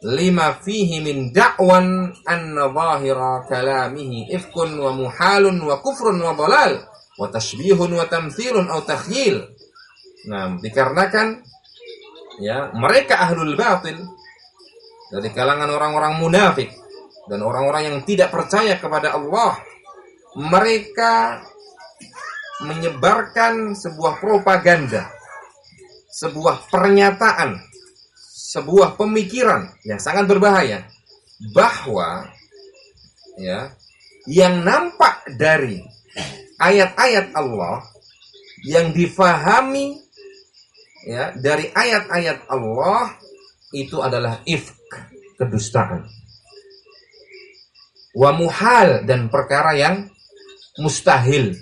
lima fihi min da'wan anna zahira kalamihi ifkun wa muhalun wa kufrun wa dalal wa tashbihun wa tamthilun aw takhyil. Nah, dikarenakan ya mereka ahlul batil dari kalangan orang-orang munafik dan orang-orang yang tidak percaya kepada Allah, mereka menyebarkan sebuah propaganda, sebuah pernyataan, sebuah pemikiran yang sangat berbahaya bahwa ya yang nampak dari ayat-ayat Allah, yang difahami ya dari ayat-ayat Allah itu adalah ifk, kedustaan, wa muhal, dan perkara yang mustahil,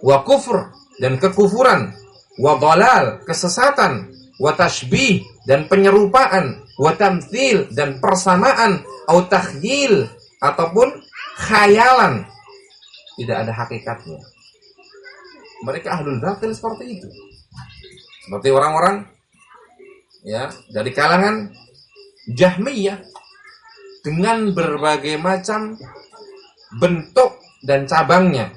wa kufur, dan kekufuran, wa dalal, kesesatan, wa tashbih, dan penyerupaan, wa tamthil, dan persamaan, au takhyil, ataupun khayalan, tidak ada hakikatnya. Mereka ahlul batil seperti itu. Seperti orang-orang ya dari kalangan Jahmiyah dengan berbagai macam bentuk dan cabangnya,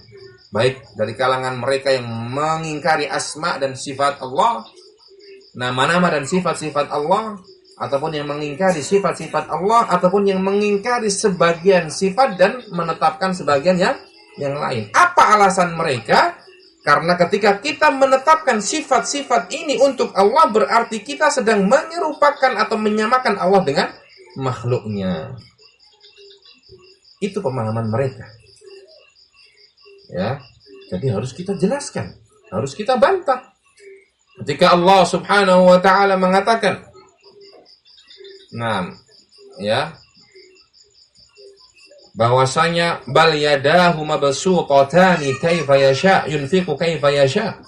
baik dari kalangan mereka yang mengingkari asma dan sifat Allah, nama-nama dan sifat-sifat Allah, ataupun yang mengingkari sifat-sifat Allah, ataupun yang mengingkari sebagian sifat dan menetapkan sebagian yang lain. Apa alasan mereka? Karena ketika kita menetapkan sifat-sifat ini untuk Allah, berarti kita sedang menyerupakan atau menyamakan Allah dengan makhluknya. Itu pemahaman mereka. Ya, jadi harus kita jelaskan, harus kita bantah. Ketika Allah Subhanahu wa taala mengatakan, nah, ya, bahwasanya bal yadahu mabsuqatani kaifa yasha yunfiqu kaifa yasha.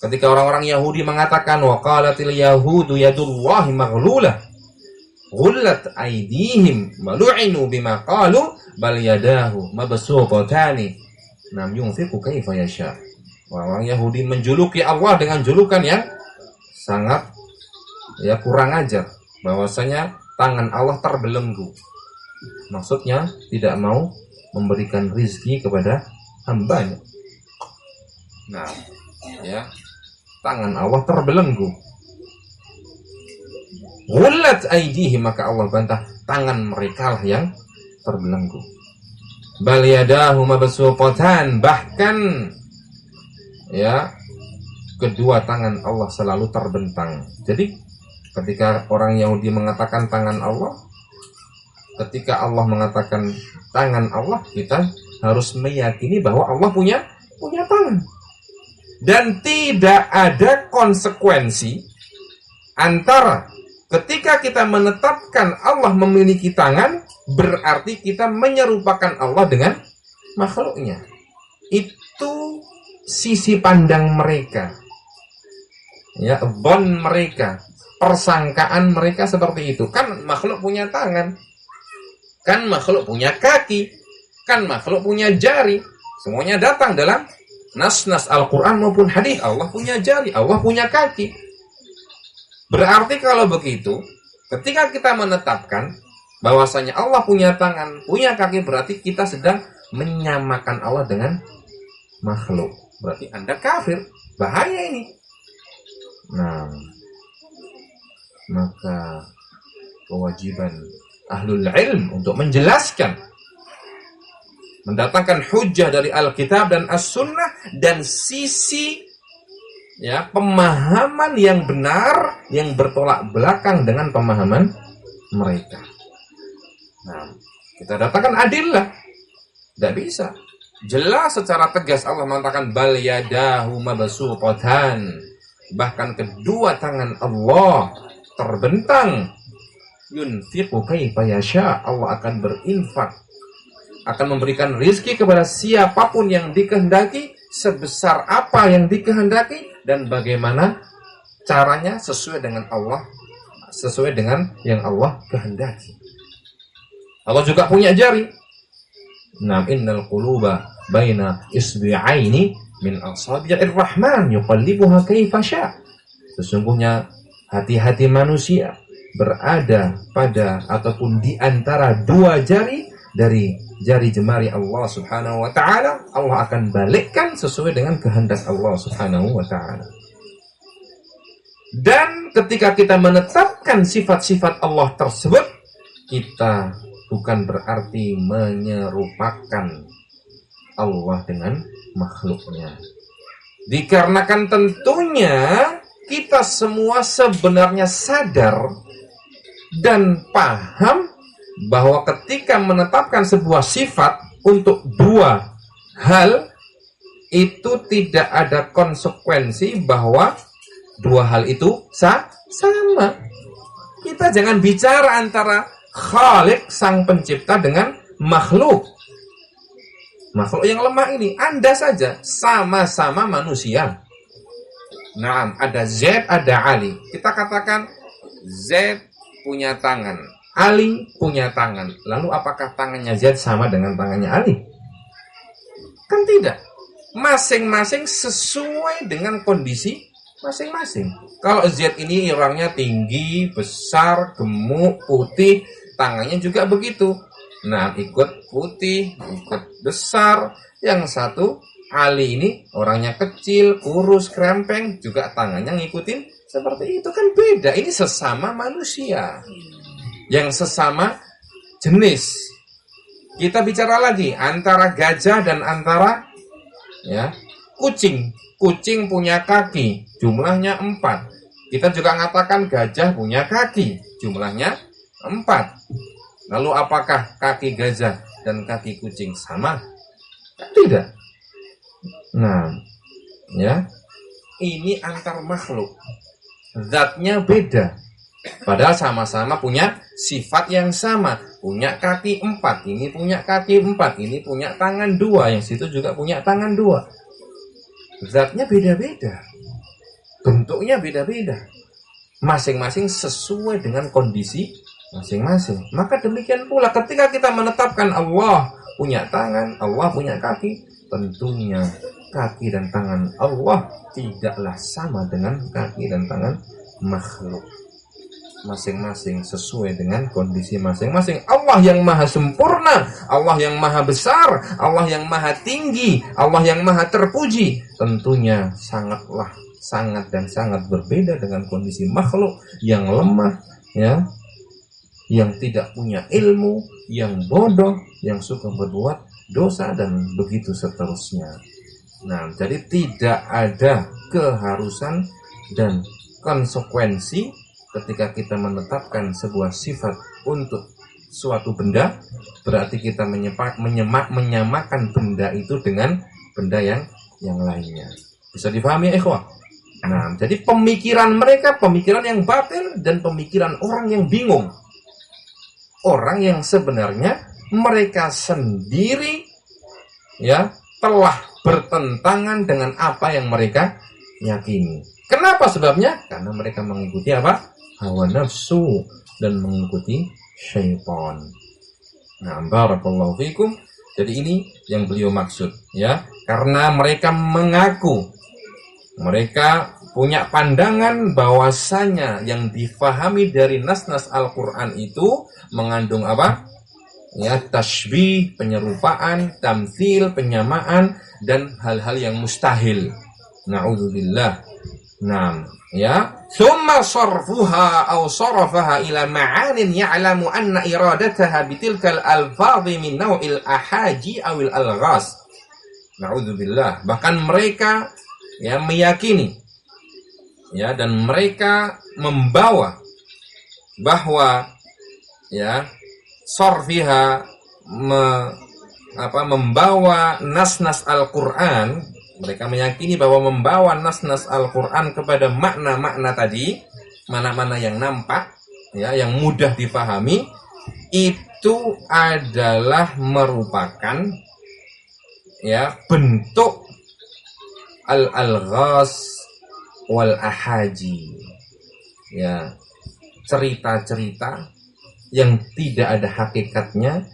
Ketika orang-orang Yahudi mengatakan wa qalatil yahudu yadullahi maghlulah ghullat aydihim malu'inu bima qalu bal yadahu mabsuqatani nam yunfiqu kaifa yasha. Orang Yahudi menjuluki Allah dengan julukan yang sangat ya kurang ajar, bahwasanya tangan Allah terbelenggu. Maksudnya tidak mau memberikan rizki kepada hambanya. Nah, ya, tangan Allah terbelenggu. Ghullat aydihim, maka Allah bantah tangan mereka lah yang terbelenggu. Bal yadahu mabsuqatan, bahkan ya kedua tangan Allah selalu terbentang. Jadi ketika orang Yahudi mengatakan tangan Allah, ketika Allah mengatakan tangan Allah, kita harus meyakini bahwa Allah punya tangan. Dan tidak ada konsekuensi antara ketika kita menetapkan Allah memiliki tangan, berarti kita menyerupakan Allah dengan makhluknya. Itu sisi pandang mereka. Ya, dhon mereka, persangkaan mereka seperti itu. Kan makhluk punya tangan, kan makhluk punya kaki, kan makhluk punya jari. Semuanya datang dalam nas-nas Al-Quran maupun hadis. Allah punya jari, Allah punya kaki. Berarti kalau begitu, ketika kita menetapkan bahwasanya Allah punya tangan, punya kaki, berarti kita sedang menyamakan Allah dengan makhluk. Berarti Anda kafir. Bahaya ini. Nah, maka kewajiban ahlul ilm untuk menjelaskan, mendatangkan hujjah dari Alkitab dan As-Sunnah dan sisi pemahaman yang benar yang bertolak belakang dengan pemahaman mereka. Nah, kita datangkan adillah. Tidak bisa. Jelas secara tegas Allah mengatakan bal yadahu mabsuutatan. Bahkan kedua tangan Allah terbentang. Yunfiqu kaifa yasha. Allah akan berinfak, akan memberikan rizki kepada siapapun yang dikehendaki, sebesar apa yang dikehendaki, dan bagaimana caranya sesuai dengan Allah, sesuai dengan yang Allah kehendaki. Allah juga punya jari. Nam innal quluba baina isbi'aini min asabi'ir rahman yuqallibuha kaifa sya. Sesungguhnya hati-hati manusia berada pada ataupun di antara dua jari dari jari jemari Allah Subhanahu wa taala. Allah akan balikkan sesuai dengan kehendak Allah Subhanahu wa taala. Dan ketika kita menetapkan sifat-sifat Allah tersebut, kita bukan berarti menyerupakan Allah dengan makhluknya. Dikarenakan tentunya kita semua sebenarnya sadar dan paham bahwa ketika menetapkan sebuah sifat untuk dua hal, itu tidak ada konsekuensi bahwa dua hal itu sama. Kita jangan bicara antara Khalik sang pencipta dengan makhluk yang lemah ini. Anda saja sama-sama manusia. Nah, ada Z, ada Ali. Kita katakan Z punya tangan, Ali punya tangan. Lalu apakah tangannya Z sama dengan tangannya Ali? Kan tidak. Masing-masing sesuai dengan kondisi masing-masing. Kalau Z ini orangnya tinggi, besar, gemuk, putih, tangannya juga begitu. Nah, ikut putih, ikut besar. Yang satu, Ali ini orangnya kecil, kurus, krempeng, juga tangannya ngikutin seperti itu. Kan beda. Ini sesama manusia yang sesama jenis. Kita bicara lagi antara gajah dan antara kucing. Kucing punya kaki, jumlahnya 4. Kita juga mengatakan gajah punya kaki, jumlahnya 4. Lalu apakah kaki gajah dan kaki kucing sama? Tidak. Nah, ini antar makhluk. Zatnya beda. Padahal sama-sama punya sifat yang sama. Punya kaki 4, ini punya kaki 4, ini punya tangan 2, yang situ juga punya tangan 2. Zatnya beda-beda. Bentuknya beda-beda. Masing-masing sesuai dengan kondisi masing-masing. Maka demikian pula ketika kita menetapkan Allah punya tangan, Allah punya kaki, tentunya kaki dan tangan Allah tidaklah sama dengan kaki dan tangan makhluk. Masing-masing sesuai dengan kondisi masing-masing. Allah yang maha sempurna, Allah yang maha besar, Allah yang maha tinggi, Allah yang maha terpuji, tentunya sangat dan sangat berbeda dengan kondisi makhluk yang lemah, yang tidak punya ilmu, yang bodoh, yang suka berbuat dosa, dan begitu seterusnya. Nah, jadi tidak ada keharusan dan konsekuensi ketika kita menetapkan sebuah sifat untuk suatu benda, berarti kita menyamakan benda itu dengan benda yang lainnya. Bisa dipahami ya, ikhwah? Nah, jadi pemikiran mereka, pemikiran yang batil dan pemikiran orang yang bingung. Orang yang sebenarnya mereka sendiri telah bertentangan dengan apa yang mereka yakini. Kenapa sebabnya? Karena mereka mengikuti apa? Hawa nafsu dan mengikuti syaitan. Nah, barakallahu fikum. Jadi ini yang beliau maksud, karena mereka mengaku mereka punya pandangan bahwasanya yang difahami dari nas-nas Al-Quran itu mengandung apa? Ya, tasybih, penyerupaan, tamtsil, penyamaan, dan hal-hal yang mustahil. Na'udzubillah. Nah, ya. Thumma sarfuha aw sarafaha ila ma'anin ya'lamu anna iradataha bitilkal alfadhi min naw'il ahaji awil alghas. Na'udzubillah. Bahkan mereka ya meyakini ya dan mereka membawa bahwa ya sarfiha membawa nas-nas Al-Qur'an, mereka meyakini bahwa membawa nas-nas Al-Qur'an kepada makna-makna tadi, mana-mana yang nampak ya yang mudah difahami, itu adalah merupakan ya bentuk al-alghas wal ahaji, ya cerita-cerita yang tidak ada hakikatnya,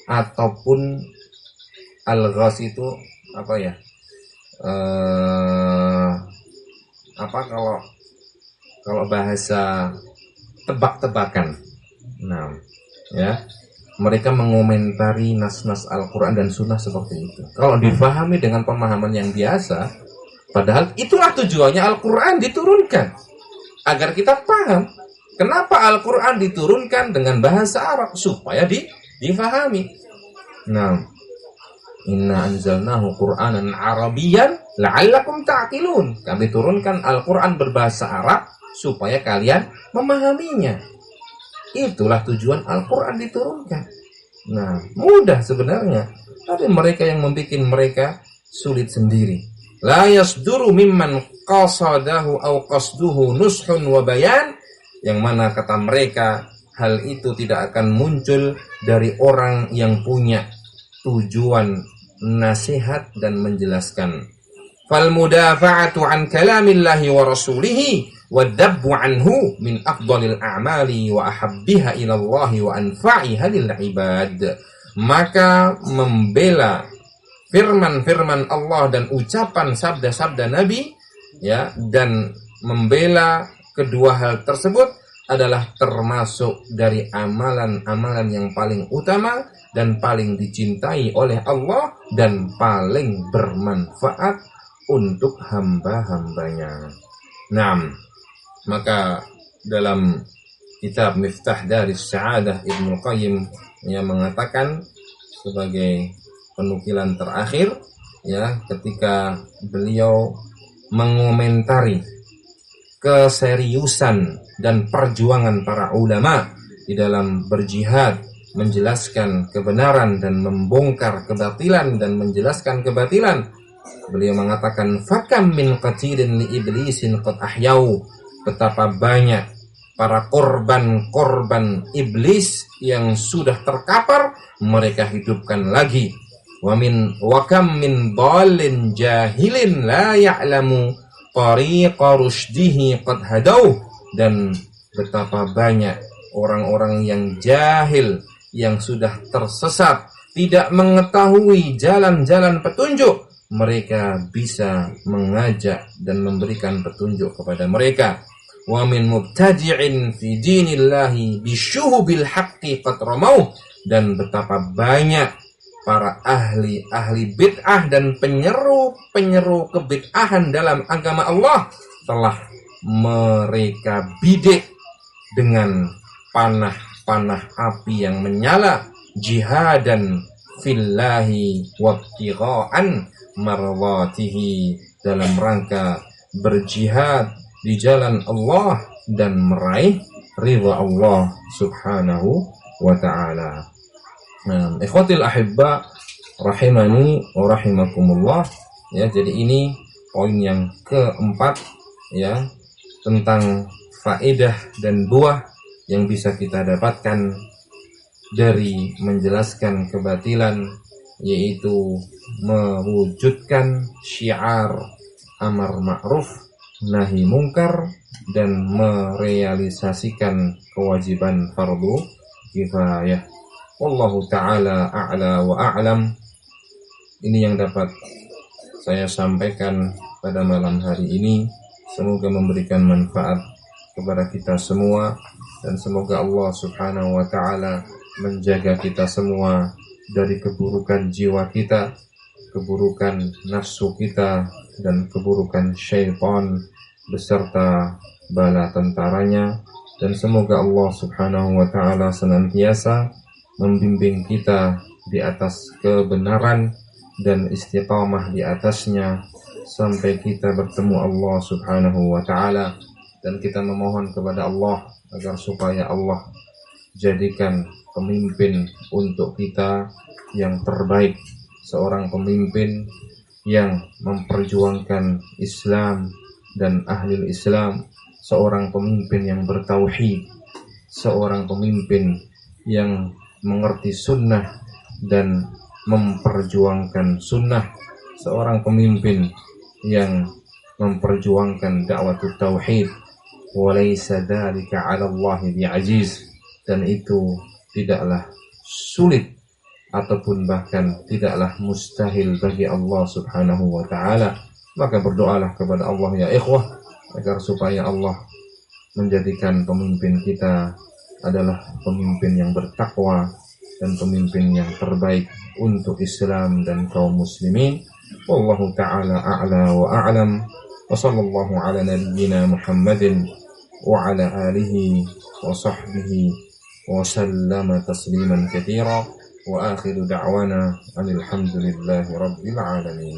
ataupun alghas itu apa ya, kalau bahasa tebak-tebakan. Nah ya, mereka mengomentari nas-nas Al-Quran dan Sunnah seperti itu. Kalau difahami dengan pemahaman yang biasa, padahal itulah tujuannya Al-Quran diturunkan, agar kita paham kenapa Al-Quran diturunkan dengan bahasa Arab, supaya difahami. Nah, inna anzalnahu Qur'anan Arabiyyan la'allakum ta'qilun. Kami turunkan Al-Quran berbahasa Arab supaya kalian memahaminya. Itulah tujuan Al-Quran diturunkan. Nah, mudah sebenarnya, tapi mereka yang membuat mereka sulit sendiri. La yasduru mimman qasadahu aw qasduhu nushun wa bayan, yang mana kata mereka hal itu tidak akan muncul dari orang yang punya tujuan nasihat dan menjelaskan. Fal mudafa'atu an kalamillahi wa rasulihi wadabbu anhu min afdalil a'mali wa ahabbiha ilallahi wa anfa'iha lil ibad. Maka membela firman-firman Allah dan ucapan sabda-sabda Nabi ya, dan membela kedua hal tersebut adalah termasuk dari amalan-amalan yang paling utama dan paling dicintai oleh Allah dan paling bermanfaat untuk hamba-hambanya. Nah, maka dalam kitab Miftah Daris Sa'adah Ibnu Qayyim yang mengatakan sebagai penukilan terakhir ya, ketika beliau mengomentari keseriusan dan perjuangan para ulama di dalam berjihad, menjelaskan kebenaran dan membongkar kebatilan dan menjelaskan kebatilan, beliau mengatakan fakam min qatilin li iblisin qad ahyau, betapa banyak para korban-korban iblis yang sudah terkapar mereka hidupkan lagi. Wa kam min dhalin jahilin la ya'lamu tariqa rusydihi qad hadau, dan betapa banyak orang-orang yang jahil yang sudah tersesat, tidak mengetahui jalan-jalan petunjuk, mereka bisa mengajak dan memberikan petunjuk kepada mereka. Wa min mubtadi'in fi dinillahi bisyuhubil haqqi qad ramau, dan betapa banyak para ahli bid'ah dan penyeru kebid'ahan dalam agama Allah telah mereka bidik dengan panah api yang menyala, jihadan fillahi wabtigha'an marwatihi, dalam rangka berjihad di jalan Allah dan meraih ridha Allah subhanahu wa ta'ala. Nah, ikhwatil ahibba rahimani wa rahimakumullah ya, jadi ini poin yang keempat ya, tentang faedah dan buah yang bisa kita dapatkan dari menjelaskan kebatilan, yaitu mewujudkan syiar amar ma'ruf nahi mungkar dan merealisasikan kewajiban fardu kifayah. Wallahu ta'ala a'la wa a'lam. Ini yang dapat saya sampaikan pada malam hari ini. semoga memberikan manfaat kepada kita semua, dan semoga Allah Subhanahu wa Ta'ala menjaga kita semua dari keburukan jiwa kita, keburukan nafsu kita, dan keburukan syaitan beserta bala tentaranya. Dan semoga Allah Subhanahu wa Ta'ala senantiasa membimbing kita di atas kebenaran dan istiqamah di atasnya sampai kita bertemu Allah Subhanahu wa Ta'ala. Dan kita memohon kepada Allah agar supaya Allah jadikan pemimpin untuk kita yang terbaik, seorang pemimpin yang memperjuangkan Islam dan ahli Islam, seorang pemimpin yang bertauhid, seorang pemimpin yang mengerti sunnah dan memperjuangkan sunnah, seorang pemimpin yang memperjuangkan dakwah tauhid. Walaysa dzalika 'ala Allah bi'aziz, dan itu tidaklah sulit ataupun bahkan tidaklah mustahil bagi Allah Subhanahu wa Ta'ala. Maka berdoalah kepada Allah ya ikhwah, agar supaya Allah menjadikan pemimpin kita adalah pemimpin yang bertakwa dan pemimpin yang terbaik untuk Islam dan kaum muslimin. Wallahu ta'ala a'la wa a'lam, wa sallallahu ala nabiyyina Muhammadin wa ala alihi wa sahbihi wa sallama tasliman katsira, wa akhiru da'wana alhamdulillahi rabbil alamin.